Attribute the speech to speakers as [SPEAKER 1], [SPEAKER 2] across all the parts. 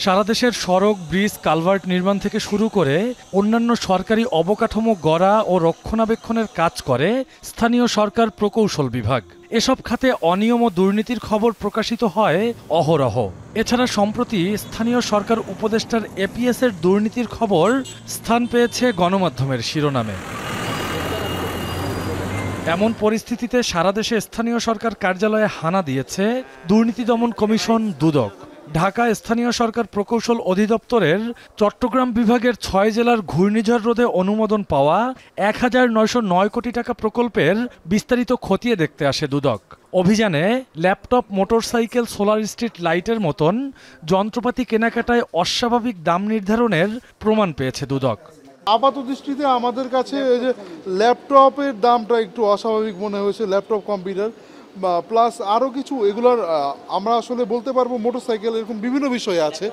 [SPEAKER 1] সারা দেশের সড়ক, bridge, culvert নির্মাণ থেকে শুরু করে অন্যান্য সরকারি অবকাঠামো গড়া ও রক্ষণাবেক্ষণের কাজ করে স্থানীয় সরকার প্রকৌশল বিভাগ। এসব খাতে অনিয়ম ও দুর্নীতির খবর প্রকাশিত হয় অহরহ। এছাড়া সম্প্রতি স্থানীয় সরকার উপদেষ্টার এপিএসের দুর্নীতির খবর স্থান পেয়েছে গণমাধ্যমের শিরোনামে। এমন পরিস্থিতিতে সারা দেশে স্থানীয় সরকার কার্যালয়ে হানা দিয়েছে দুর্নীতি দমন কমিশন দুদক। ঢাকা স্থানীয় সরকার প্রকৌশল অধিদপ্তরের চট্টগ্রাম বিভাগের ৬ জেলার ঘূর্ণিঝড় রোধে অনুমোদন পাওয়া ১,৯০৯ কোটি টাকা প্রকল্পের বিস্তারিত খতিয়ে দেখতে আসে দুদক। অভিযানে ল্যাপটপ, মোটরসাইকেল, সোলার স্ট্রিট লাইটের মতন যন্ত্রপাতি কেনাকাটায় অস্বাভাবিক দাম নির্ধারণের প্রমাণ পেয়েছে দুদক।
[SPEAKER 2] আপাত দৃষ্টিতে আমাদের কাছে এই যে ল্যাপটপের দামটা একটু অস্বাভাবিক মনে হয়েছে, ল্যাপটপ কম্পিউটার বা প্লাস আরও কিছু এগুলোর আমরা আসলে বলতে পারবো মোটরসাইকেল, এরকম বিভিন্ন বিষয় আছে।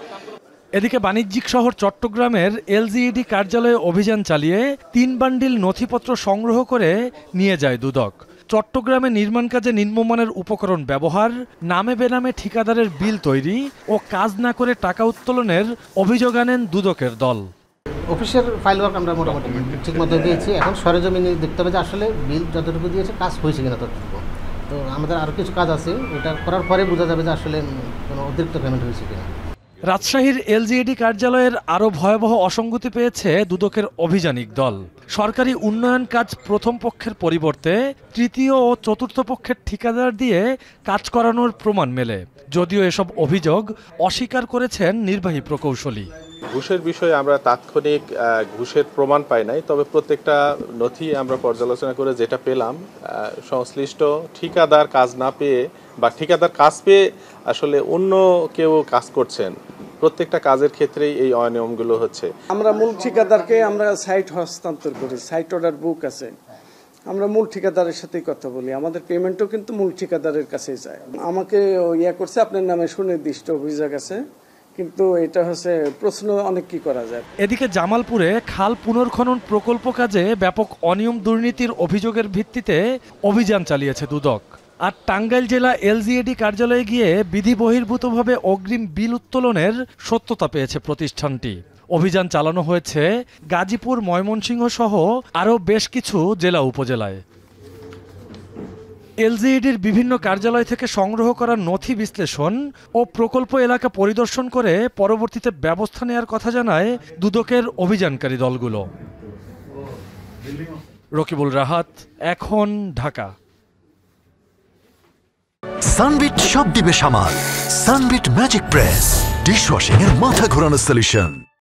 [SPEAKER 1] এদিকে বাণিজ্যিক শহর চট্টগ্রামের এলজিইডি কার্যালয়ে অভিযান চালিয়ে ৩ বান্ডিল নথিপত্র সংগ্রহ করে নিয়ে যায় দুদক। চট্টগ্রামে নির্মাণ কাজে নিম্নমানের উপকরণ ব্যবহার, নামে বেনামে ঠিকাদারের বিল তৈরি ও কাজ না করে টাকা উত্তোলনের অভিযোগ আনেন দুদকের দল।
[SPEAKER 3] অফিসের ফাইল ওয়ার্ক আমরা মোটামুটি ঠিক মতো দিয়েছি। এখন সরেজমিনে দেখতে হবে যে আসলে বিল যতটুকু দিয়েছে কাজ হয়েছে কিনা ততটুকু। তো আমাদের আরও কিছু কাজ আছে, ওটা করার পরে বোঝা যাবে যে আসলে কোনো অতিরিক্ত পেমেন্ট হয়েছে কিনা।
[SPEAKER 1] রাজশাহীর এলজিইডি কার্যালয়ের আরও ভয়াবহ অসঙ্গতি পেয়েছে দুদকের অভিযানিক দল। সরকারি উন্নয়ন কাজ প্রথম পক্ষের পরিবর্তে তৃতীয় ও চতুর্থ পক্ষের ঠিকাদার দিয়ে কাজ করানোর প্রমাণ মেলে। যদিও এসব অভিযোগ অস্বীকার করেছেন নির্বাহী প্রকৌশলী।
[SPEAKER 4] ঘুষের বিষয়ে আমরা তাৎক্ষণিক ঘুষের প্রমাণ পাই নাই, তবে প্রত্যেকটা নথি আমরা পর্যালোচনা করে যেটা পেলাম, সংশ্লিষ্ট ঠিকাদার কাজ না পেয়ে বা ঠিকাদার কাজ পেয়ে আসলে অন্য কেউ কাজ করছেন, প্রত্যেকটা কাজের ক্ষেত্রেই এই অনিয়মগুলো হচ্ছে।
[SPEAKER 5] আমরা মূল ঠিকাদারকে আমরা সাইট হস্তান্তর করি, সাইট অর্ডার বুক আছে, আমরা মূল ঠিকাদারের সাথেই কথা বলি, আমাদের পেমেন্টও কিন্তু মূল ঠিকাদারের কাছেই যায়। আমাকে ইয়া করছে আপনার নামে সুনির্দিষ্ট অভিযোগ আছে, কিন্তু এটা হচ্ছে প্রশ্ন অনেক কি করা যায়।
[SPEAKER 1] এদিকে জামালপুরে খাল পুনর্খনন প্রকল্প কাজে ব্যাপক অনিয়ম দুর্নীতির অভিযোগের ভিত্তিতে অভিযান চালিয়েছে দুদক। আর টাঙ্গাইল জেলা এলজিইডি কার্যালয়ে গিয়ে বিধি বহির্ভূতভাবে অগ্রিম বিল উত্তোলনের সত্যতা পেয়েছে প্রতিষ্ঠানটি। অভিযান চালানো হয়েছে গাজীপুর, ময়মনসিংহ সহ আরও বেশ কিছু জেলা উপজেলায়। এলজিইডির বিভিন্ন কার্যালয় থেকে সংগ্রহ করা নথি বিশ্লেষণ ও প্রকল্প এলাকা পরিদর্শন করে পরবর্তীতে ব্যবস্থা নেওয়ার কথা জানায় দুদকের অভিযানকারী দলগুলো। রকিবুল রাহাত, এখন, ঢাকা।
[SPEAKER 6] সানবিট সব দিবে সামাল। সানবিট ম্যাজিক প্রেস ডিশওয়াশিং এর মাথা ঘোরানো সলিউশন।